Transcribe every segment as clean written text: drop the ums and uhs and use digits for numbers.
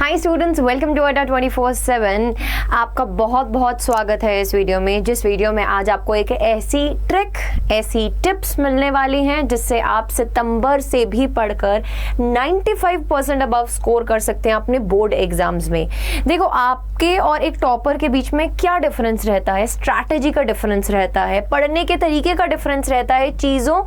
Hi students, welcome to अड्डा 24/7। आपका बहुत बहुत स्वागत है इस वीडियो में, जिस वीडियो में आज आपको एक ऐसी ट्रिक, ऐसी टिप्स मिलने वाली हैं जिससे आप सितंबर से भी पढ़कर 95% अबव स्कोर कर सकते हैं अपने बोर्ड एग्जाम्स में। देखो, आपके और एक टॉपर के बीच में क्या डिफरेंस रहता है? स्ट्रैटेजी का डिफरेंस रहता है, पढ़ने के तरीके का डिफरेंस रहता है। चीज़ों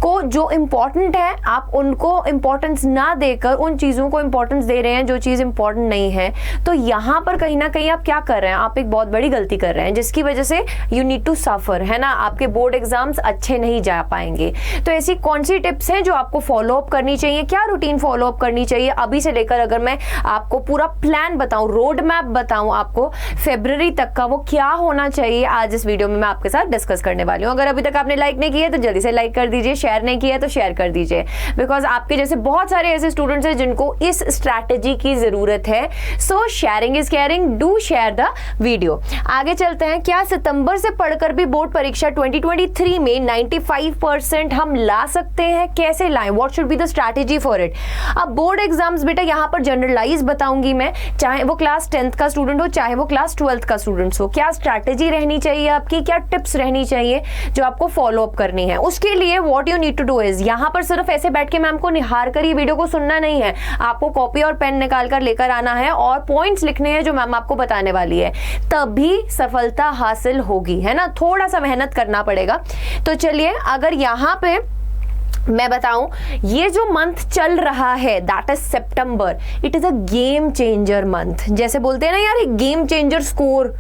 को जो इम्पोर्टेंट है आप उनको इम्पोर्टेंस ना देकर उन चीज़ों को इम्पोर्टेंस दे रहे हैं जो चीज़ इंपॉर्टेंट नहीं है। तो यहाँ पर कहीं ना कहीं आप क्या कर रहे हैं? आप एक बहुत बड़ी गलती कर रहे हैं जिसकी वजह से यू नीड टू सफर, है ना। आपके बोर्ड एग्जाम्स अच्छे नहीं जा पाएंगे। तो ऐसी कौन सी टिप्स हैं जो आपको फॉलो अप करनी चाहिए? क्या रूटीन फॉलो अप करनी चाहिए अभी से लेकर, अगर मैं आपको पूरा प्लान बताऊं, रोड मैप बताऊं आपको फरवरी तक का, वो क्या होना चाहिए, आज इस वीडियो में मैं आपके साथ डिस्कस करने वाली हूँ। अगर अभी तक आपने लाइक नहीं किया तो जल्दी से लाइक कर दीजिए, शेयर नहीं किया तो शेयर कर दीजिए, बिकॉज आपके जैसे बहुत सारे ऐसे स्टूडेंट्स हैं जिनको इस स्ट्रैटेजी की जरूरत है। सो sharing is caring, do share the video. आगे चलते हैं। क्या सितंबर से पढ़कर भी बोर्ड परीक्षा 2023 में 95% हम ला सकते हैं? कैसे लाएं? What should be the strategy for it? अब बोर्ड एग्जाम्स बेटा यहाँ पर जनरलाइज बताऊंगी मैं, चाहे वो क्लास 10th का स्टूडेंट हो, चाहे वो क्लास 12th का स्टूडेंट हो। क्या स्ट्रैटेजी रहनी चाहिए आपकी, क्या टिप्स रहनी चाहिए जो आपको फॉलो अप करनी है? उसके लिए what you need to do is, यहाँ पर सिर्फ ऐसे बैठ के मैम को निहार कर ये वीडियो को सुनना नहीं है। आपको कॉपी और पेन निकाल कर लेकर आना है और पॉइंट्स लिखने हैं जो मैम आपको बताने वाली है, तभी सफलता हासिल होगी, है ना। थोड़ा सा मेहनत करना पड़ेगा। तो चलिए, अगर यहाँ पे मैं बताऊं, ये जो मंथ चल रहा है that is September, it is a game changer month. जैसे बोलते हैं ना यार, एक game changer score,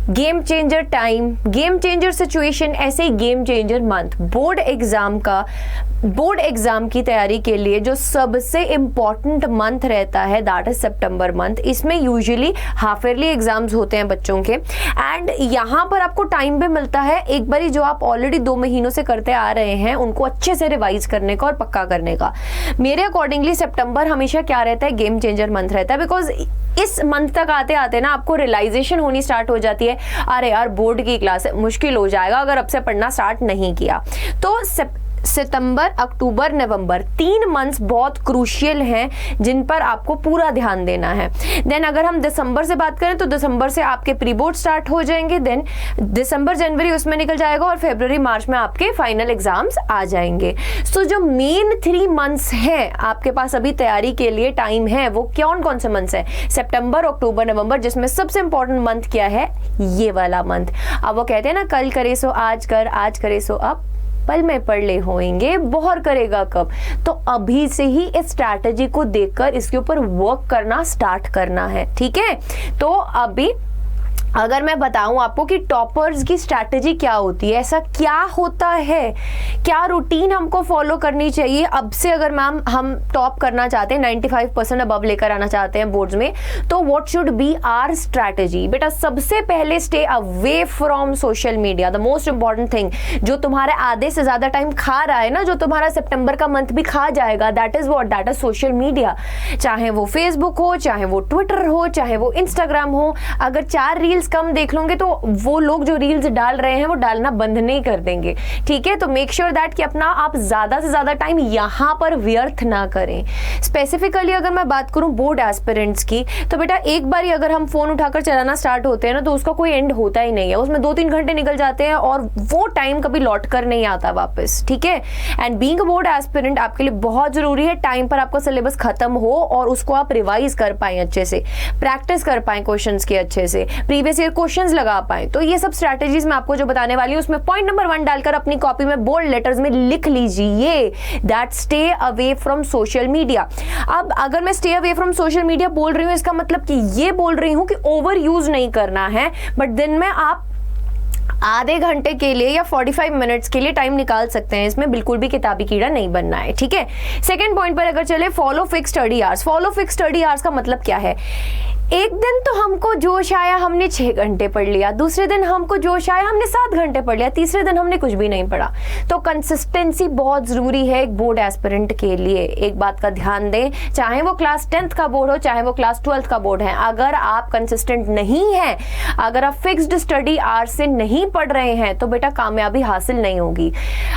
game changer time, game changer situation, ऐसे ही game changer month. Board exam की तैयारी के लिए जो सबसे इंपॉर्टेंट मंथ रहता है दैट इज सितंबर मंथ। इसमें यूजुअली हाफ ईयरली एग्जाम्स होते हैं बच्चों के, एंड यहाँ पर आपको टाइम भी मिलता है एक बारी जो आप ऑलरेडी 2 महीनों से करते आ रहे हैं उनको अच्छे से रिवाइज करने का और पक्का करने का। मेरे अकॉर्डिंगली सितंबर हमेशा क्या रहता है, गेम चेंजर मंथ रहता है, बिकॉज इस मंथ तक आते आते ना आपको रियलाइजेशन होनी स्टार्ट हो जाती है, अरे यार बोर्ड की क्लास मुश्किल हो जाएगा अगर अब से पढ़ना स्टार्ट नहीं किया। तो सितंबर, अक्टूबर, नवंबर 3 मंथ्स बहुत क्रूशियल हैं जिन पर आपको पूरा ध्यान देना है। देन अगर हम दिसंबर से बात करें तो दिसंबर से आपके प्री बोर्ड स्टार्ट हो जाएंगे, देन दिसंबर जनवरी उसमें निकल जाएगा और फरवरी मार्च में आपके फाइनल एग्जाम्स आ जाएंगे। सो जो मेन 3 मंथ्स हैं आपके पास अभी तैयारी के लिए टाइम है, वो कौन से मंथ्स है? सितंबर, अक्टूबर, नवंबर, जिसमें सबसे इंपॉर्टेंट मंथ क्या है? ये वाला मंथ। अब वो कहते हैं ना, कल करे सो आज कर, आज करे सो अब, पल में पढ़ ले होएंगे, बोहर करेगा कब। तो अभी से ही इस स्ट्रैटेजी को देखकर इसके ऊपर वर्क करना स्टार्ट करना है, ठीक है। तो अभी अगर मैं बताऊं आपको कि टॉपर्स की स्ट्रैटेजी क्या होती है, ऐसा क्या होता है, क्या रूटीन हमको फॉलो करनी चाहिए अब से, अगर मैम हम टॉप करना चाहते हैं, 95% अबव लेकर आना चाहते हैं बोर्ड्स में, तो what should be our strategy? बेटा सबसे पहले stay away from social media, the most important thing. जो तुम्हारे आधे से ज्यादा टाइम खा रहा है ना, जो तुम्हारा सितंबर का मंथ भी खा जाएगा, that is what, that is social media. चाहे वो फेसबुक हो, चाहे वो ट्विटर हो, चाहे वो इंस्टाग्राम हो। अगर 4 रील्स कम देख लोगे तो वो लोग जो रील्स डाल रहे हैं वो डालना बंद नहीं कर देंगे, ठीक है। तो मेक श्योर दैट कि अपना आप ज्यादा से ज्यादा टाइम यहां पर व्यर्थ ना करें। स्पेसिफिकली अगर मैं बात करूं बोर्ड एस्पिरेंट्स की, तो बेटा एक बार अगर हम फोन उठाकर चलाना स्टार्ट होते हैं ना, तो उसका कोई एंड होता ही नहीं है। उसमें 2-3 घंटे निकल जाते हैं और वो टाइम कभी लौट कर नहीं आता वापस, ठीक है। And being a board aspirant आपके लिए बहुत जरूरी है टाइम पर आपका सिलेबस खत्म हो और उसको आप रिवाइज कर पाए, अच्छे से प्रैक्टिस कर पाए क्वेश्चंस के, अच्छे से प्रीवियस ईयर क्वेश्चंस लगा पाए। तो ये सब स्ट्रैटेजीज मैं आपको जो बताने वाली हूं उसमें पॉइंट नंबर 1 डालकर अपनी कॉपी में बोल्ड लेटर्स में लिख लीजिए, that stay away from social media. अब अगर मैं stay away from social media बोल रही हूं, इसका मतलब कि ये बोल रही हूं कि ओवर यूज नहीं करना है, बट दिन में आप आधे घंटे के लिए या 45 मिनट्स के लिए टाइम निकाल सकते हैं। इसमें बिल्कुल भी किताबी कीड़ा नहीं बनना है, ठीक है। सेकंड पॉइंट पर अगर चले, follow fix study hours. Follow fix study hours का मतलब क्या है? एक दिन तो हमको जोश आया, हमने 6 घंटे पढ़ लिया, दूसरे दिन हमको जोश आया, हमने 7 घंटे पढ़ लिया, तीसरे दिन हमने कुछ भी नहीं पढ़ा। तो कंसिस्टेंसी बहुत जरूरी है एक बोर्ड एस्पिरेंट के लिए। एक बात का ध्यान दें, चाहे वो क्लास 10th का बोर्ड हो, चाहे वो क्लास 12th का बोर्ड है, अगर आप कंसिस्टेंट नहीं है, अगर आप फिक्स्ड स्टडी आवर्स से नहीं पढ़ रहे हैं, तो बेटा कामयाबी हासिल नहीं होगी।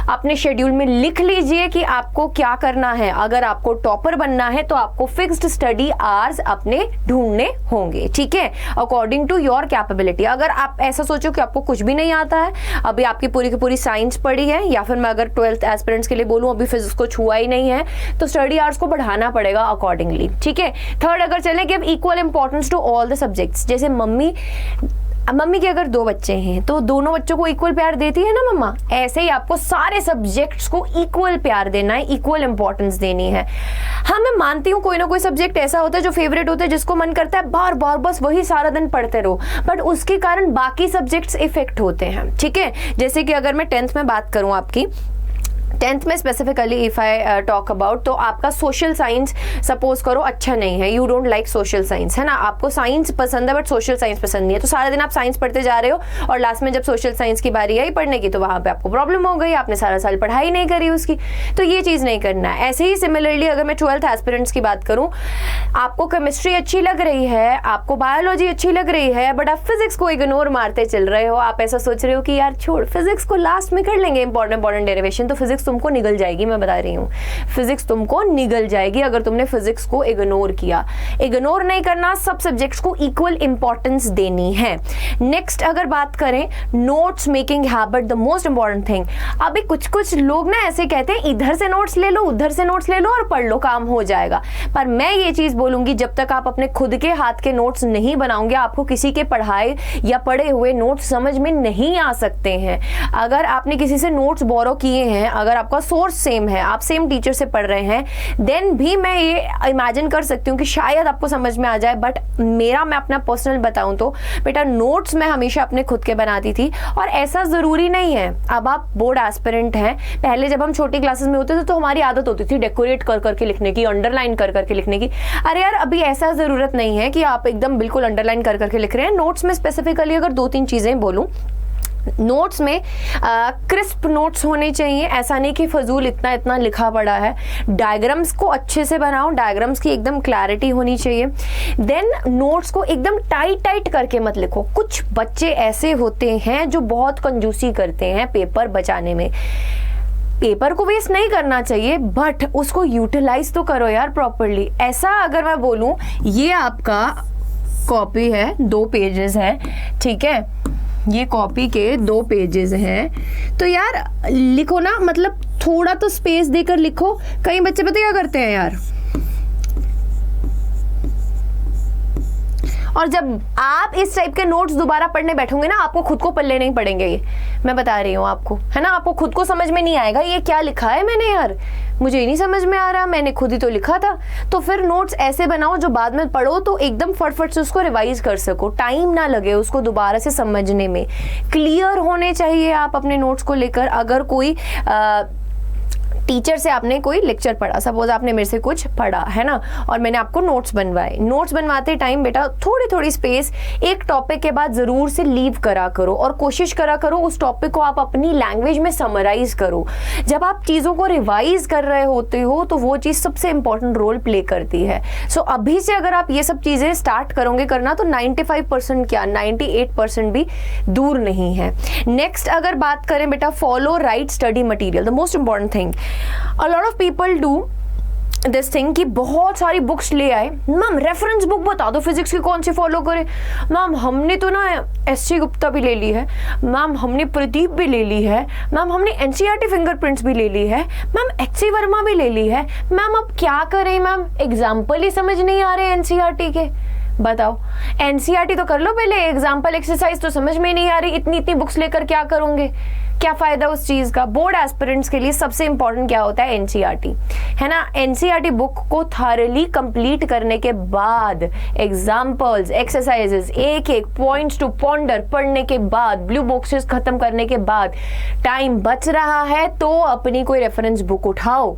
अपने शेड्यूल में लिख लीजिए कि आपको क्या करना है। अगर आपको टॉपर बनना है तो आपको फिक्स्ड स्टडी आवर्स अपने ढूंढने होंगे, ठीक है, अकॉर्डिंग टू योर कैपेबिलिटी। अगर आप ऐसा सोचो कि आपको कुछ भी नहीं आता है, अभी आपकी पूरी की पूरी साइंस पढ़ी है, या फिर मैं अगर 12th एस्पिरेंट्स के लिए बोलूं अभी फिजिक्स को छुआ ही नहीं है, तो स्टडी आवर्स को बढ़ाना पड़ेगा अकॉर्डिंगली, ठीक है। थर्ड, अगर चले give equal importance to all the subjects. जैसे मम्मी के अगर 2 बच्चे हैं तो दोनों बच्चों को इक्वल प्यार देती है ना मम्मा, ऐसे ही आपको सारे सब्जेक्ट्स को इक्वल प्यार देना है, इक्वल इंपॉर्टेंस देनी है। हाँ, मैं मानती हूँ कोई ना कोई सब्जेक्ट ऐसा होता है जो फेवरेट होता है, जिसको मन करता है बार बार बस वही सारा दिन पढ़ते रहो, बट उसके कारण बाकी सब्जेक्ट्स इफेक्ट होते हैं, ठीक है। जैसे कि अगर मैं 10th में बात करूँ आपकी, 10th में specifically if I talk about, तो आपका सोशल साइंस सपोज करो अच्छा नहीं है, you don't like social science, है ना, आपको साइंस पसंद है बट सोशल साइंस पसंद नहीं है, तो सारा दिन आप साइंस पढ़ते जा रहे हो और लास्ट में जब सोशल साइंस की बारी आई पढ़ने की तो वहां पे आपको प्रॉब्लम हो गई, आपने सारा साल पढ़ाई नहीं करी उसकी। तो ये चीज नहीं करना है। ऐसे ही सिमिलरली अगर मैं 12th एस्पिरेंट्स की बात करूं, आपको केमिस्ट्री अच्छी लग रही है, आपको बायोलॉजी अच्छी लग रही है, बट आप फिजिक्स को इग्नोर मारते चल रहे हो, आप ऐसा सोच रहे हो कि यार छोड़, फिजिक्स को लास्ट में कर लेंगे इंपॉर्टेंट डेरिवेशन, तो फिजिक्स तुमको निगल जाएगी। मैं बता रही हूँ, फिजिक्स तुमको निगल जाएगी अगर तुमने फिजिक्स को इग्नोर किया। इग्नोर नहीं करना, सब सब्जेक्ट्स को इक्वल इंपॉर्टेंस देनी है। नेक्स्ट अगर बात करें notes making habit, the most important thing. अभी कुछ लोग ना ऐसे कहते हैं इधर से नोट्स ले लो, उधर से नोट्स ले लो और पढ़ लो, काम हो जाएगा। पर मैं ये चीज बोलूंगी, जब तक आप अपने खुद के हाथ के नोट्स नहीं बनाओगे, आपको किसी के पढ़ाए या पढ़े हुए नोट्स समझ में नहीं आ सकते हैं। अगर आपने किसी से नोट्स बोरो किए हैं, अगर आपका सोर्स सेम है, आप सेम टीचर से पढ़ रहे हैं, देन भी मैं ये इमेजिन कर सकती हूँ कि शायद आपको समझ में आ जाए। बट मैं अपना पर्सनल बताऊं तो बेटा नोट्स मैं हमेशा अपने खुद के बनाती थी, और ऐसा जरूरी नहीं है। अब आप बोर्ड एस्पिरेंट हैं, पहले जब हम छोटी क्लासेस में होते थे तो हमारी आदत होती थी डेकोरेट कर करके लिखने की, अंडरलाइन कर करके लिखने की। अरे यार, अभी ऐसा जरूरत नहीं है कि आप एकदम बिल्कुल अंडरलाइन कर करके लिख रहे हैं। नोट्स में स्पेसिफिकली अगर 2-3 चीजें बोलूं, नोट्स में क्रिस्प नोट्स होने चाहिए, ऐसा नहीं कि फजूल इतना लिखा पड़ा है। डायग्राम्स को अच्छे से बनाओ, डायग्राम्स की एकदम क्लैरिटी होनी चाहिए। देन नोट्स को एकदम टाइट करके मत लिखो। कुछ बच्चे ऐसे होते हैं जो बहुत कंजूसी करते हैं पेपर बचाने में। पेपर को वेस्ट नहीं करना चाहिए, बट उसको यूटिलाइज तो करो यार प्रॉपरली। ऐसा अगर मैं बोलूं, ये आपका कॉपी है, 2 पेजेस है, ठीक है, ये कॉपी के 2 पेजेस हैं, तो यार लिखो ना, मतलब थोड़ा तो स्पेस देकर लिखो। कई बच्चे पता क्या करते हैं यार, और जब आप इस टाइप के नोट्स दोबारा पढ़ने बैठोगे ना, आपको खुद को पल्ले नहीं पड़ेंगे, ये मैं बता रही हूँ आपको, है ना। आपको खुद को समझ में नहीं आएगा ये क्या लिखा है मैंने, यार मुझे ही नहीं समझ में आ रहा, मैंने खुद ही तो लिखा था। तो फिर नोट्स ऐसे बनाओ जो बाद में पढ़ो तो एकदम फटफट से उसको रिवाइज कर सको, टाइम ना लगे उसको दोबारा से समझने में। क्लियर होने चाहिए आप अपने नोट्स को लेकर। अगर कोई टीचर से आपने कोई लेक्चर पढ़ा, सपोज आपने मेरे से कुछ पढ़ा, है ना, और मैंने आपको नोट्स बनवाए, नोट्स बनवाते टाइम बेटा थोड़ी स्पेस एक टॉपिक के बाद जरूर से लीव करा करो, और कोशिश करा करो उस टॉपिक को आप अपनी लैंग्वेज में समराइज करो। जब आप चीज़ों को रिवाइज कर रहे होते हो तो वो चीज़ सबसे इंपॉर्टेंट रोल प्ले करती है। सो अभी से अगर आप ये सब चीज़ें स्टार्ट करोगे करना, तो 95% क्या 98% भी दूर नहीं है। नेक्स्ट अगर बात करें बेटा, follow right study material, the most important thing. A lot of people do this thing कि बहुत सारी बुक्स ले आए, मैम रेफरेंस बुक बता दो फिजिक्स की कौन सी फॉलो करें। मैम हमने तो ना एस.सी. गुप्ता भी ले ली है, मैम हमने प्रदीप भी ले ली है, मैम हमने एनसीईआरटी फिंगरप्रिंट्स भी ले ली है, मैम एच.सी. वर्मा भी ले ली है। मैम अब क्या करें मैम, एग्जाम्पल ही समझ नहीं आ रहे एनसीईआरटी के। बताओ, एनसीईआरटी तो कर लो पहले, एग्जाम्पल एक्सरसाइज तो समझ में नहीं आ रही, इतनी बुक्स लेकर क्या करोगे, क्या फायदा उस चीज का। बोर्ड एस्पिरेंट्स के लिए सबसे इंपॉर्टेंट क्या होता है, एनसीईआरटी, है ना। एनसीईआरटी बुक को थारली कंप्लीट करने के बाद, एग्जाम्पल्स एक्सरसाइजेस एक पॉइंट्स टू पॉन्डर पढ़ने के बाद, ब्लू बॉक्सेस खत्म करने के बाद, टाइम बच रहा है तो अपनी कोई रेफरेंस बुक उठाओ,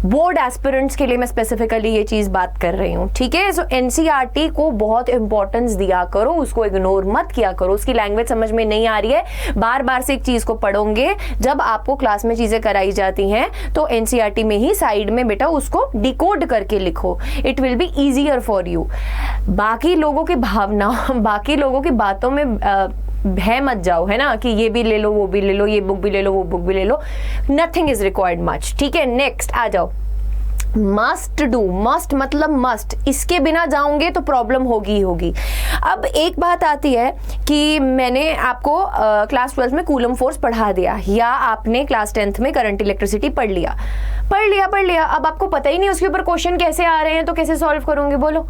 बोर्ड एस्पिरेंट्स के लिए मैं स्पेसिफिकली ये चीज बात कर रही हूँ, ठीक है। सो एनसीईआरटी को बहुत इंपॉर्टेंस दिया करो, उसको इग्नोर मत किया करो। उसकी लैंग्वेज समझ में नहीं आ रही है, बार बार से एक चीज को पढ़ोगे, जब आपको क्लास में चीजें कराई जाती हैं तो एनसीईआरटी में ही साइड में बेटा उसको डिकोड करके लिखो, it will be easier for you. बाकी लोगों की भावना, बाकी लोगों की बातों में भय मत जाओ, है ना, कि ये भी ले लो, वो भी ले लो, ये बुक भी ले लो, वो बुक भी ले लो। नथिंग इज रिक्वायर्ड मच, ठीक है। नेक्स्ट आ जाओ, मस्ट डू। मस्ट मतलब मस्ट, इसके बिना जाओगे तो प्रॉब्लम होगी ही होगी। अब एक बात आती है कि मैंने आपको क्लास 12 में कूलम फोर्स पढ़ा दिया, या आपने क्लास 10th में करंट इलेक्ट्रिसिटी पढ़ लिया। अब आपको पता ही नहीं उसके ऊपर क्वेश्चन कैसे आ रहे हैं, तो कैसे सॉल्व करोगे बोलो।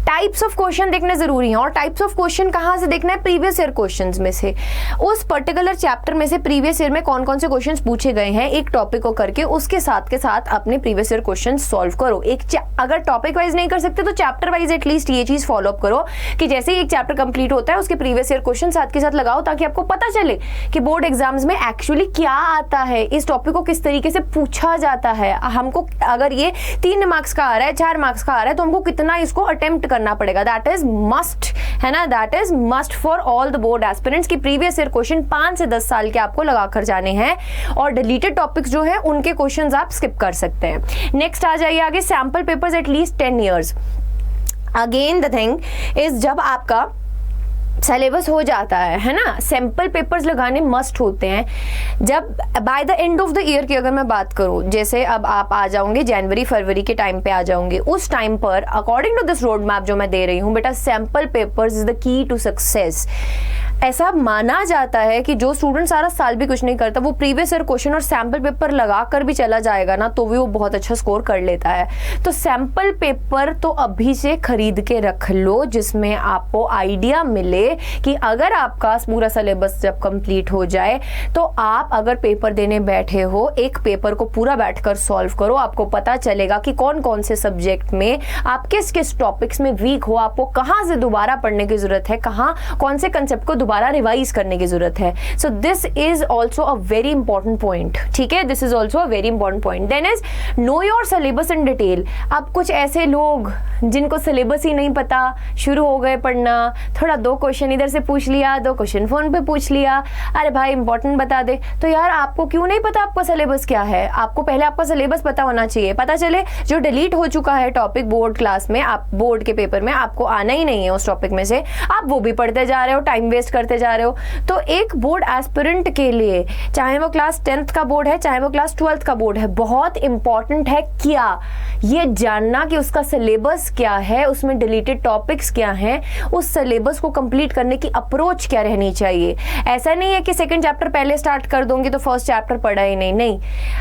टाइप्स ऑफ क्वेश्चन देखने जरूरी है, और टाइप्स ऑफ क्वेश्चन कहाँ से देखना है, प्रीवियस ईयर क्वेश्चंस में से, उस पर्टिकुलर चैप्टर में से प्रीवियस ईयर में कौन कौन से क्वेश्चंस पूछे गए हैं एक टॉपिक को करके, उसके साथ के साथ अपने प्रीवियस ईयर क्वेश्चन सॉल्व करो। अगर टॉपिक वाइज नहीं कर सकते तो चैप्टर वाइज एटलीस्ट ये चीज फॉलो अप करो कि जैसे ही एक चैप्टर कंप्लीट होता है उसके प्रीवियस ईयर क्वेश्चन साथ के साथ लगाओ, ताकि आपको पता चले कि बोर्ड एग्जाम्स में एक्चुअली क्या आता है, इस टॉपिक को किस तरीके से पूछा जाता है। हमको अगर ये 3 मार्क्स का आ रहा है, 4 मार्क्स का आ रहा है, तो हमको कितना इसको अटेम्प्ट करना पड़ेगा। दैट इज मस्ट, है ना, that is must for all the board aspirants की प्रीवियस ईयर क्वेश्चन 5 से 10 साल के आपको लगा कर जाने हैं, और डिलीटेड टॉपिक्स जो है उनके क्वेश्चंस आप स्किप कर सकते हैं। नेक्स्ट आ जाइए आगे, sample papers at least 10 years. Again the thing is, जब आपका सिलेबस हो जाता है ना, सैंपल पेपर्स लगाने मस्ट होते हैं। जब by the end of the year की अगर मैं बात करूं, जैसे अब आप आ जाओगे जनवरी फरवरी के टाइम पे आ जाओगे, उस टाइम पर according to this road map जो मैं दे रही हूं बेटा, sample papers is the key to success. ऐसा माना जाता है कि जो स्टूडेंट सारा साल भी कुछ नहीं करता, वो प्रीवियस ईयर क्वेश्चन और सैंपल पेपर लगा कर भी चला जाएगा ना, तो भी वो बहुत अच्छा स्कोर कर लेता है। तो सैंपल पेपर तो अभी से खरीद के रख लो, जिसमें आपको आइडिया मिले कि अगर आपका पूरा सिलेबस जब कंप्लीट हो जाए तो आप अगर पेपर देने बैठे हो, एक पेपर को पूरा बैठकर सॉल्व करो, आपको पता चलेगा कि कौन कौन से सब्जेक्ट में आप किस किस टॉपिक्स में वीक हो, आपको कहां से दोबारा पढ़ने की जरूरत है, कहां कौन से कंसेप्ट को दोबारा रिवाइज करने की जरूरत है। So this is also a very important point, ठीक है, this is also a very important point. Then is know your syllabus in detail. अब कुछ ऐसे लोग जिनको सिलेबस ही नहीं पता, शुरू हो गए पढ़ना, थोड़ा 2 क्वेश्चन इधर से पूछ लिया, 2 क्वेश्चन फोन पे पूछ लिया, अरे भाई इंपॉर्टेंट बता दे। तो यार आपको क्यों नहीं पता आपका सिलेबस क्या है? आपको पहले आपका सिलेबस पता होना चाहिए। पता चले जो डिलीट हो चुका है टॉपिक बोर्ड क्लास में, आप बोर्ड के पेपर में आपको आना ही नहीं है उस टॉपिक में से, आप वो भी पढ़ते जा रहे हो, टाइम वेस्ट करते जा रहे हो। तो एक बोर्ड एस्पिरेंट के लिए, चाहे वो क्लास 10th का बोर्ड है, चाहे वो क्लास 12th का बोर्ड है, बहुत इंपॉर्टेंट है क्या ये जानना कि उसका सिलेबस क्या है, उसमें डिलीटेड टॉपिक्स क्या हैं, उस सिलेबस को कंप्लीट करने की अप्रोच क्या रहनी चाहिए। ऐसा नहीं है कि सेकंड चैप्टर पहले स्टार्ट कर दूंगी तो फर्स्ट चैप्टर पढ़ा ही नहीं, नहीं,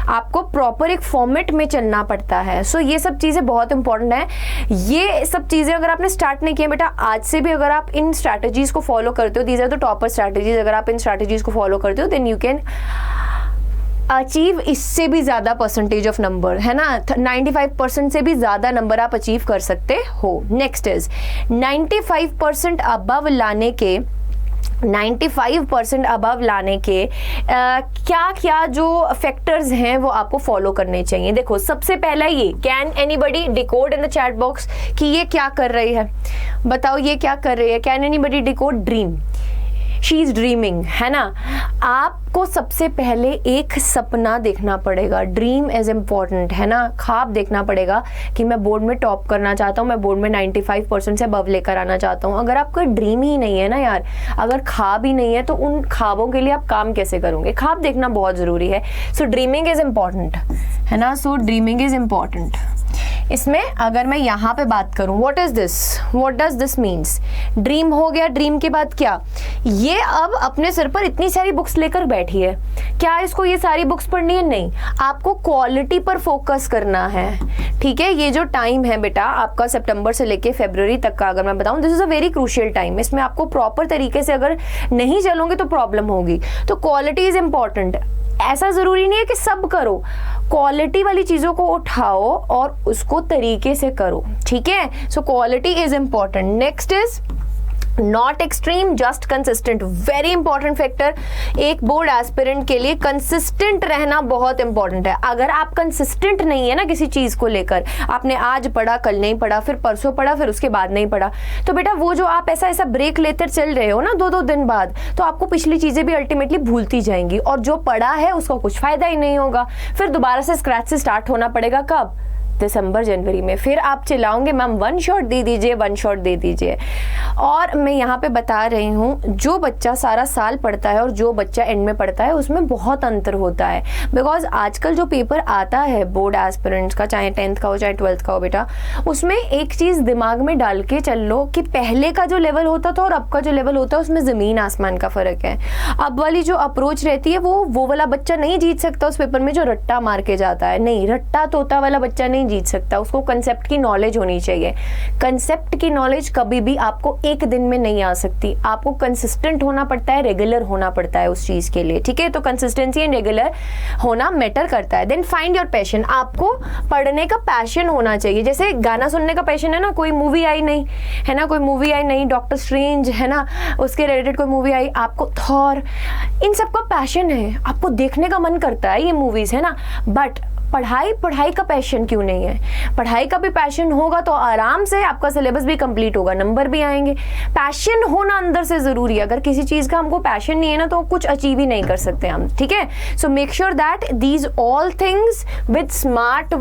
आपको प्रॉपर एक फॉर्मेट में चलना पड़ता है। सो ये सब चीजें बहुत इंपॉर्टेंट है। ये सब चीजें अगर आपने स्टार्ट नहीं किया बेटा, आज से भी अगर आप इन स्ट्रैटेजीज को फॉलो करते हो, these are the topper strategies, अगर आप इन स्ट्रैटेजीज को फॉलो करते हो देन यू कैन अचीव इससे भी ज्यादा परसेंटेज ऑफ नंबर, है ना, 95% से भी ज्यादा नंबर आप अचीव कर सकते हो। नेक्स्ट इज 95% अबव लाने के 95% अबव लाने के क्या क्या जो फैक्टर्स हैं वो आपको फॉलो करने चाहिए। देखो सबसे पहला ये, can anybody decode in the chat box कि ये क्या कर रही है, बताओ ये क्या कर रही है। Can anybody decode dream, she is dreaming, है ना। आपको सबसे पहले एक सपना देखना पड़ेगा, ड्रीम इज इम्पॉर्टेंट, है ना। ख्वाब देखना पड़ेगा कि मैं बोर्ड में टॉप करना चाहता हूँ, मैं बोर्ड में 95% से अबव लेकर आना चाहता हूँ। अगर आपका ड्रीम ही नहीं है ना यार, अगर ख्वाब ही नहीं है तो उन ख्वाबों के लिए आप काम कैसे करोगे। ख्वाब देखना बहुत जरूरी है। सो ड्रीमिंग इज इम्पॉर्टेंट, है ना। सो ड्रीमिंग इज इम्पॉर्टेंट। इसमें अगर मैं यहाँ पे बात करूँ, what is this, what does this means, dream हो गया, ड्रीम के बाद क्या, ये अब अपने सिर पर इतनी सारी बुक्स लेकर बैठी है, क्या इसको ये सारी बुक्स पढ़नी है? नहीं, आपको क्वालिटी पर फोकस करना है, ठीक है। ये जो टाइम है बेटा आपका सितंबर से लेके फरवरी तक का, अगर मैं बताऊं, this is a very crucial time. इसमें आपको प्रॉपर तरीके से अगर नहीं चलोगे तो प्रॉब्लम होगी। तो क्वालिटी इज इम्पॉर्टेंट। ऐसा जरूरी नहीं है कि सब करो, क्वालिटी वाली चीजों को उठाओ और उसको तरीके से करो, ठीक है। So quality is important. Next is not extreme, just consistent, very important factor एक बोर्ड एस्पिरेंट के लिए। कंसिस्टेंट रहना बहुत इंपॉर्टेंट है। अगर आप कंसिस्टेंट नहीं है ना किसी चीज को लेकर, आपने आज पढ़ा, कल नहीं पढ़ा, फिर परसों पढ़ा, फिर उसके बाद नहीं पढ़ा, तो बेटा वो जो आप ऐसा ब्रेक लेते चल रहे हो ना 2-2 दिन बाद, तो आपको पिछली चीजें भी अल्टीमेटली भूलती जाएंगी और जो पढ़ा है उसका कुछ फायदा ही नहीं होगा। फिर दोबारा से स्क्रैच से स्टार्ट होना पड़ेगा। कब? दिसंबर जनवरी में। फिर आप चिल्लाओगे मैम 1 शॉट दे दीजिए, 1 शॉट दे दीजिए। और मैं यहाँ पे बता रही हूँ, जो बच्चा सारा साल पढ़ता है और जो बच्चा एंड में पढ़ता है उसमें बहुत अंतर होता है। बिकॉज आजकल जो पेपर आता है बोर्ड एस्पिरेंट्स का, चाहे 10th का हो चाहे 12th का हो बेटा, उसमें एक चीज़ दिमाग में डाल के चल लो कि पहले का जो लेवल होता था और अब का जो लेवल होता है उसमें ज़मीन आसमान का फ़र्क है। अब वाली जो अप्रोच रहती है वो वाला बच्चा नहीं जीत सकता उस पेपर में जो रट्टा मार के जाता है। नहीं, रट्टा तोता वाला बच्चा नहीं जीत सकता। उसको कंसेप्ट की नॉलेज होनी चाहिए। कंसेप्ट की नॉलेज कभी भी आपको एक दिन में नहीं आ सकती। आपको कंसिस्टेंट होना पड़ता है, रेगुलर होना पड़ता है उस चीज के लिए, ठीक है। तो कंसिस्टेंसी एंड रेगुलर होना मैटर करता है। Then find your passion. आपको पढ़ने का पैशन होना चाहिए। जैसे गाना सुनने का पैशन है ना, कोई मूवी आई नहीं है ना, कोई मूवी आई नहीं, डॉक्टर स्ट्रेंज है ना, उसके रिलेटेड कोई मूवी आई, आपको थॉर, इन सब का पैशन है, आपको देखने का मन करता है ये मूवीज, है ना। बट पढ़ाई का पैशन क्यों नहीं है? पढ़ाई का भी पैशन होगा तो आराम से आपका सिलेबस भी कंप्लीट होगा, नंबर भी आएंगे। पैशन होना अंदर से जरूरी है। अगर किसी चीज का हमको पैशन नहीं है ना तो कुछ अचीव ही नहीं कर सकते हम, ठीक है। सो make sure that these all things with smart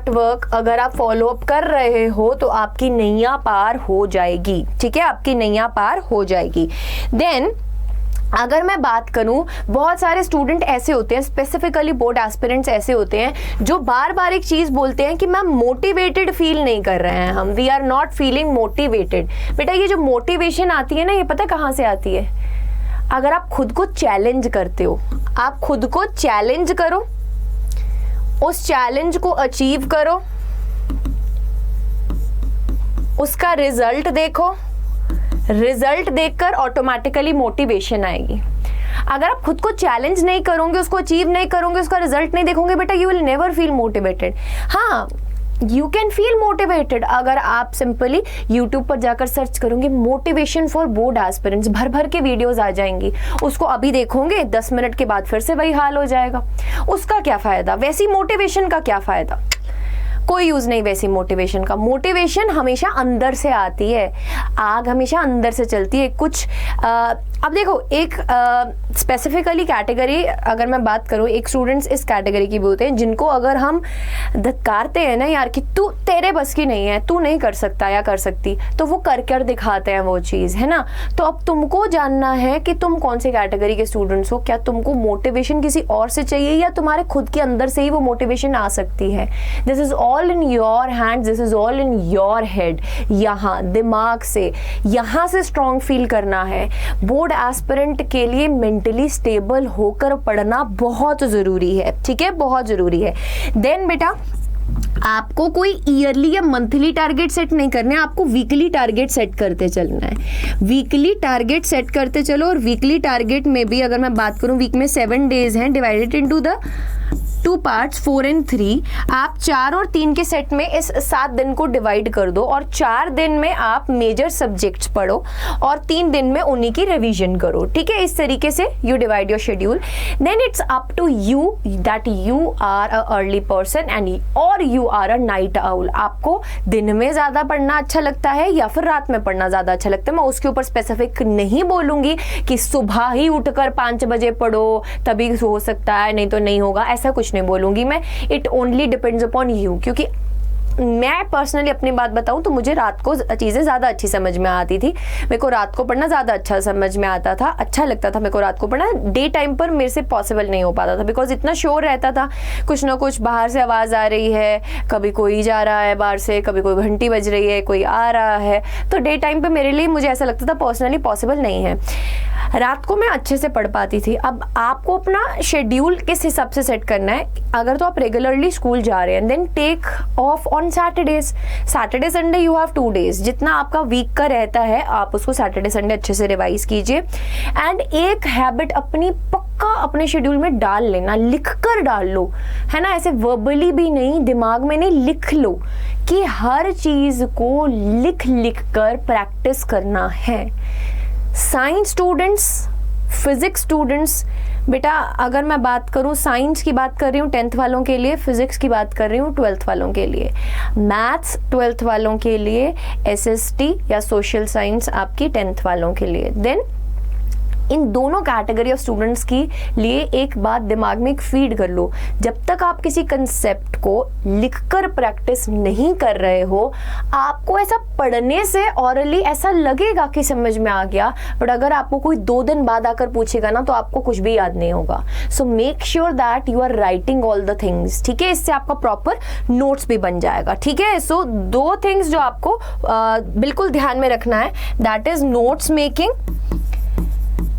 work अगर आप फॉलो अप कर रहे हो तो आपकी नैया पार हो जाएगी, ठीक है, आपकी नैया पार हो जाएगी। देन अगर मैं बात करूं, बहुत सारे स्टूडेंट ऐसे होते हैं, स्पेसिफिकली बोर्ड एस्पिरेंट्स ऐसे होते हैं जो बार बार एक चीज बोलते हैं कि मैम मोटिवेटेड फील नहीं कर रहे हैं हम, we are not feeling motivated. बेटा ये जो मोटिवेशन आती है ना, ये पता है कहाँ से आती है? अगर आप खुद को चैलेंज करते हो, आप खुद को चैलेंज करो, उस चैलेंज को अचीव करो, उसका रिजल्ट देखो, रिजल्ट देखकर ऑटोमेटिकली मोटिवेशन आएगी। अगर आप खुद को चैलेंज नहीं करोगे, उसको अचीव नहीं करोगे, उसका रिजल्ट नहीं देखोगे, बेटा you will never feel motivated. हाँ, यू कैन फील मोटिवेटेड अगर आप सिंपली यूट्यूब पर जाकर सर्च करोगे मोटिवेशन फॉर बोर्ड एस्पिरेंट्स, भर भर के वीडियोस आ जाएंगी। उसको अभी देखोगे, 10 मिनट के बाद फिर से वही हाल हो जाएगा। उसका क्या फायदा? वैसी मोटिवेशन का क्या फायदा? कोई यूज नहीं वैसी मोटिवेशन का। मोटिवेशन हमेशा अंदर से आती है, आग हमेशा अंदर से चलती है। कुछ अब देखो, एक स्पेसिफिकली कैटेगरी अगर मैं बात करूँ, एक स्टूडेंट्स इस कैटेगरी की भी होते हैं जिनको अगर हम धत्कारते हैं ना यार कि तू तेरे बस की नहीं है, तू नहीं कर सकता या कर सकती, तो वो कर दिखाते हैं वो चीज़, है ना। तो अब तुमको जानना है कि तुम कौन से कैटेगरी के स्टूडेंट्स हो। क्या तुमको मोटिवेशन किसी और से चाहिए या तुम्हारे खुद के अंदर से ही वो मोटिवेशन आ सकती है? This is all in your hand, this is all in your head. यहाँ दिमाग से, यहाँ से स्ट्रॉन्ग फील करना है। बोर्ड एस्पिरेंट के लिए मेंटली स्टेबल होकर पढ़ना बहुत जरूरी है, ठीक है, बहुत जरूरी है। देन बेटा आपको कोई ईयरली या मंथली टारगेट सेट नहीं करना है, आपको वीकली टारगेट सेट करते चलना है। वीकली टारगेट सेट करते चलो। और वीकली टारगेट में भी अगर मैं बात करूं, वीक में 7 डेज हैं, डिवाइडेड इनटू द 2 पार्ट्स 4 और 3। आप 4 और 3 के सेट में इस 7 दिन को डिवाइड कर दो और 4 दिन में आप मेजर सब्जेक्ट्स पढ़ो और 3 दिन में उन्हीं की रिवीजन करो, ठीक है। इस तरीके से you divide your schedule. Then it's up to you that you are a early person and और you are a night owl. आपको दिन में ज्यादा पढ़ना अच्छा लगता है या फिर रात में पढ़ना ज्यादा अच्छा लगता है। मैं उसके ऊपर स्पेसिफिक नहीं बोलूंगी कि सुबह ही उठकर 5 बजे पढ़ो तभी हो सकता है, नहीं तो नहीं होगा, ऐसा कुछ नहीं बोलूंगी मैं। It only depends upon you, क्योंकि मैं पर्सनली अपनी बात बताऊं तो मुझे रात को चीज़ें ज़्यादा अच्छी समझ में आती थी। मेरे को रात को पढ़ना ज़्यादा अच्छा समझ में आता था, अच्छा लगता था मेरे को रात को पढ़ना। डे टाइम पर मेरे से पॉसिबल नहीं हो पाता था, बिकॉज इतना शोर रहता था, कुछ ना कुछ बाहर से आवाज़ आ रही है, कभी कोई जा रहा है बाहर से, कभी कोई घंटी बज रही है, कोई आ रहा है। तो डे टाइम पर मेरे लिए मुझे ऐसा लगता था पर्सनली पॉसिबल नहीं है। रात को मैं अच्छे से पढ़ पाती थी। अब आपको अपना शेड्यूल किस हिसाब से सेट करना है। अगर तो आप रेगुलरली स्कूल जा रहे हैं, then take off on Saturdays. Saturday Sunday you have 2 days. जितना आपका वीक का रहता है आप उसको सैटरडे संडे अच्छे से रिवाइज कीजिए। एंड एक हैबिट अपनी पक्का अपने शेड्यूल में डाल लेना, लिख कर डाल लो, है ना। ऐसे वर्बली भी नहीं, दिमाग में नहीं, लिख लो कि हर चीज को लिख लिख कर प्रैक्टिस करना है। साइंस स्टूडेंट्स, फिजिक्स स्टूडेंट्स, बेटा अगर मैं बात करूं साइंस की बात कर रही हूँ 10th वालों के लिए, फिजिक्स की बात कर रही हूँ 12th वालों के लिए, मैथ्स 12th वालों के लिए, एसएसटी या सोशल साइंस आपकी 10th वालों के लिए। देन इन दोनों कैटेगरी ऑफ स्टूडेंट्स के लिए एक बात दिमाग में एक फीड कर लो, जब तक आप किसी कंसेप्ट को लिखकर प्रैक्टिस नहीं कर रहे हो, आपको ऐसा पढ़ने से ऑरली ऐसा लगेगा कि समझ में आ गया, बट अगर आपको कोई 2 दिन बाद आकर पूछेगा ना तो आपको कुछ भी याद नहीं होगा। So make sure that you are writing all the things, ठीक है, इससे आपका प्रॉपर नोट्स भी बन जाएगा, ठीक है। सो 2 थिंग्स जो आपको बिल्कुल ध्यान में रखना है, that is notes making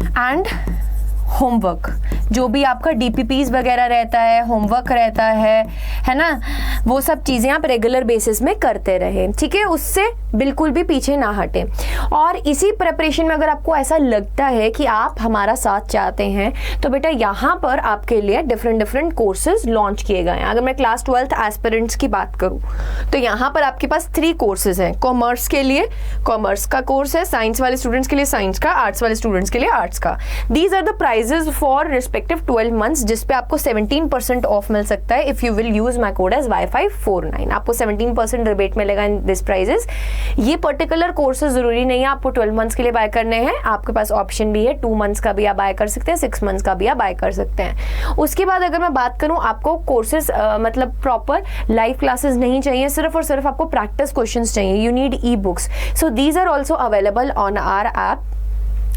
and homework. जो भी आपका डीपीपीज वगैरह रहता है, होमवर्क रहता है ना, वो सब चीज़ें आप रेगुलर बेसिस में करते रहें, ठीक है, उससे बिल्कुल भी पीछे ना हटें। और इसी प्रिपरेशन में अगर आपको ऐसा लगता है कि आप हमारा साथ चाहते हैं तो बेटा यहाँ पर आपके लिए डिफरेंट कोर्सेज लॉन्च किए गए हैं। अगर मैं क्लास 12th एस्पिरेंट्स की बात करूँ तो यहाँ पर आपके पास 3 कोर्सेज हैं। कॉमर्स के लिए कॉमर्स का कोर्स है, साइंस वाले स्टूडेंट्स के लिए साइंस का, आर्ट्स वाले स्टूडेंट्स के लिए आर्ट्स का। These are the prices for respective 12 months, जिसपे आपको 17% ऑफ मिल सकता है if you will use my code as Y549। आपको 17% रिबेट मिलेगा इन दिस प्राइजेस। ये पर्टिकुलर कोर्सेज जरूरी नहीं है आपको 12 मंथ्स के लिए बाय करने हैं, आपके पास ऑप्शन भी है 2 मंथ्स का भी आप बाय कर सकते हैं, 6 मंथ्स का भी आप बाय कर सकते हैं। उसके बाद अगर मैं बात करूं, आपको कोर्सेज मतलब प्रॉपर लाइव क्लासेस नहीं चाहिए, सिर्फ और सिर्फ आपको प्रैक्टिस क्वेश्चंस चाहिए, you need e books. So these are also available on our app.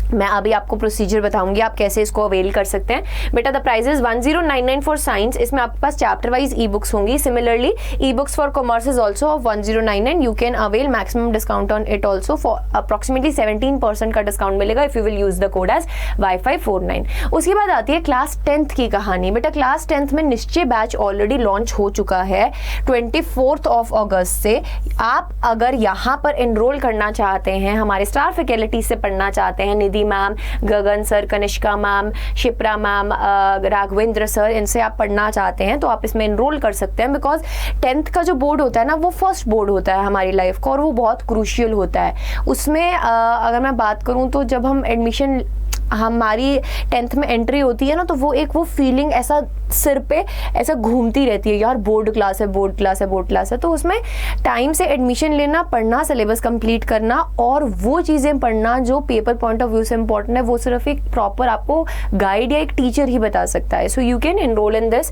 मैं अभी आपको प्रोसीजर बताऊंगी आप कैसे इसको अवेल कर सकते हैं। बेटा the price is 1099 for science, इसमें आपके पास चैप्टर वाइज ई बुक्स होंगी। Similarly e books for commerce is also of 1099, you can avail maximum discount on it also for approximately 17% का डिस्काउंट मिलेगा if you will use the code as Y549। उसके बाद आती है class 10th की कहानी। बेटा क्लास 10th में निश्चय बैच ऑलरेडी लॉन्च हो चुका है 24 अगस्त से। आप अगर यहाँ पर एनरोल करना चाहते हैं, हमारे स्टार फैकल्टी से पढ़ना चाहते हैं, Nidhi ma'am, Gagan sir, Kanishka ma'am, Shipra ma'am, Raghavendra sir, इनसे आप पढ़ना चाहते हैं तो आप इसमें एनरोल कर सकते हैं। बिकॉज 10th का जो बोर्ड होता है ना, वो फर्स्ट बोर्ड होता है हमारी लाइफ का और वो बहुत क्रूशियल होता है। उसमें अगर मैं बात करूं तो जब हम एडमिशन हमारी 10th में एंट्री होती है ना, तो वो फीलिंग ऐसा सिर पे ऐसा घूमती रहती है, यार बोर्ड क्लास है, बोर्ड क्लास है, बोर्ड क्लास है। तो उसमें टाइम से एडमिशन लेना, पढ़ना, सिलेबस कंप्लीट करना और वो चीज़ें पढ़ना जो पेपर पॉइंट ऑफ व्यू से इंपॉर्टेंट है, वो सिर्फ एक प्रॉपर आपको गाइड या एक टीचर ही बता सकता है। So you can enrol in this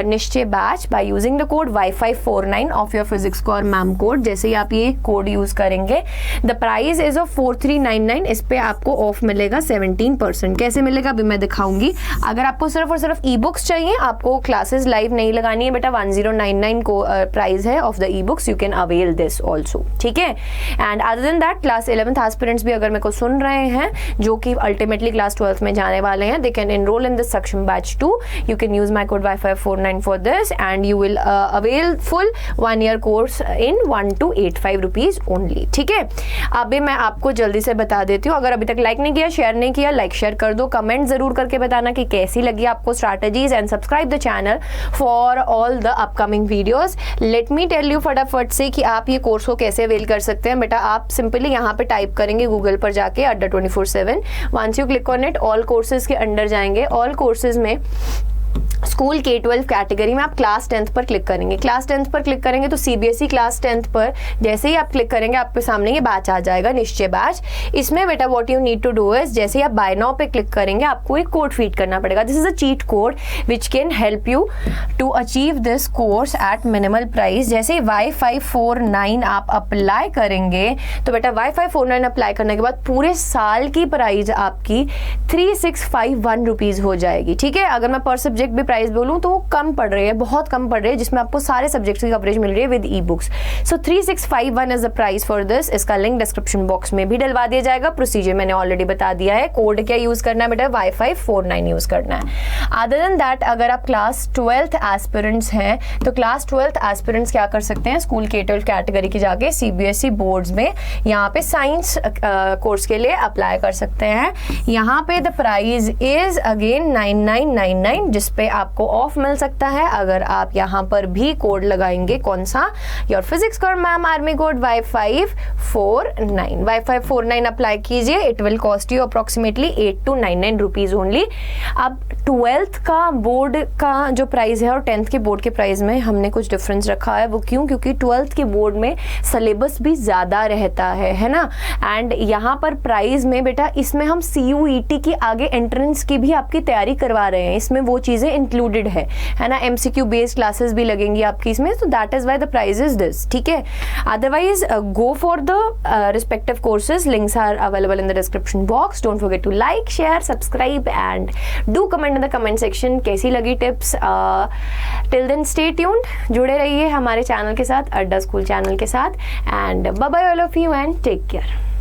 Nishchay batch by using the code Y549 of your physics को और मैम कोड। जैसे ही आप ये कोड यूज करेंगे, द प्राइस इज ऑफ 4399, इस पे आपको ऑफ मिलेगा 17%। कैसे मिलेगा अभी मैं दिखाऊंगी। अगर आपको सिर्फ और सिर्फ ई बुक्स चाहिए, आपको क्लासेस लाइव नहीं लगानी है बेटा, 1099 को प्राइस है of the e books, you can avail this also, ठीक है। And other than that class 11th aspirants भी अगर मेरे को सुन रहे हैं जो कि अल्टीमेटली क्लास 12th में जाने वाले हैं, they can enrol in this Saksham batch 2। You can use my code Y549 for this and you will avail full 1 year course in 1 to 85 rupees only, ठीक है। अभी मैं आपको जल्दी से बता देती हूँ, अगर अभी तक लाइक नहीं किया, शेयर नहीं किया, लाइक शेयर कर दो, कमेंट जरूर करके बताना कि कैसी लगी आपको strategies, and subscribe the channel for all the upcoming videos. Let me tell you फटाफट से कि आप ये कोर्स को कैसे अवेल कर सकते हैं। बेटा आप सिंपली यहाँ पे टाइप करेंगे गूगल पर जाके Adda 24/7, once you click on it, all courses के अंडर जाएंगे। ऑल कोर्सेज में स्कूल K-12 कैटेगरी में आप क्लास 10th पर क्लिक करेंगे। क्लास 10th पर क्लिक करेंगे तो CBSE क्लास 10th पर जैसे ही आप क्लिक करेंगे आपके सामने ये बैच आ जाएगा, निश्चय बैच। इसमें बेटा what you need to do is, जैसे ही आप बाय नाउ पे क्लिक करेंगे आपको एक कोड फीड करना पड़ेगा। This is a cheat code which can help you to achieve this course at minimal price. जैसे ही Y549 आप अप्लाई करेंगे तो बेटा Y549 अप्लाई करने के बाद पूरे साल की प्राइस आपकी 3651 रुपीज हो जाएगी, ठीक है। अगर मैं पर सब्जेक्ट भी प्राइस बोलूं तो वो कम पड़ रही है, बहुत कम पड़ रही है, जिसमें आपको सारे सब्जेक्ट्स की कवरेज मिल रही है with E books. So 3651 is the price for this. इसका लिंक डिस्क्रिप्शन बॉक्स में भी डलवा दिया जाएगा। प्रोसीजर मैंने ऑलरेडी बता दिया है। कोड क्या यूज करना है बेटा, Y549 यूज करना है। अदर देन दैट अगर आप क्लास 12th एस्पिरेंट्स हैं तो क्लास 12th एस्पिरेंट्स क्या कर सकते हैं, स्कूल K-12 कैटेगरी की जाके CBSE बोर्ड्स में यहाँ पे साइंस कोर्स के लिए अप्लाई कर सकते हैं। यहाँ पे द प्राइस इज अगेन 9999, जिसपे आपको ऑफ मिल सकता है अगर आप यहाँ पर भी कोड लगाएंगे। कौन सा? Your physics code ma'am army code Y549 apply कीजिए। It will cost you approximately 8 to 99 rupees only. अब 12th का बोर्ड का जो प्राइस है और 10th के बोर्ड के प्राइस में हमने कुछ डिफरेंस रखा है। वो क्यों? क्योंकि 12th के बोर्ड में सिलेबस भी ज़्यादा रहता है ना। एंड यहाँ पर प्राइस में बेटा इसमें हम CUET की आगे एंट्रेंस की भी आपकी तैयारी करवा रहे हैं, इसमें वो चीज़ें इंक्लूडेड है ना। MCQ बेस्ड क्लासेस भी लगेंगी आपकी इसमें, तो that is why the price is this, ठीक है। Otherwise go for the respective courses, links are available in the description box. Don't forget to like, share, subscribe and do comment in the comment section कैसी लगी tips. Till then stay tuned, जुड़े रहिए हमारे channel के साथ, अड्डा school channel के साथ। And bye bye all of you and take care.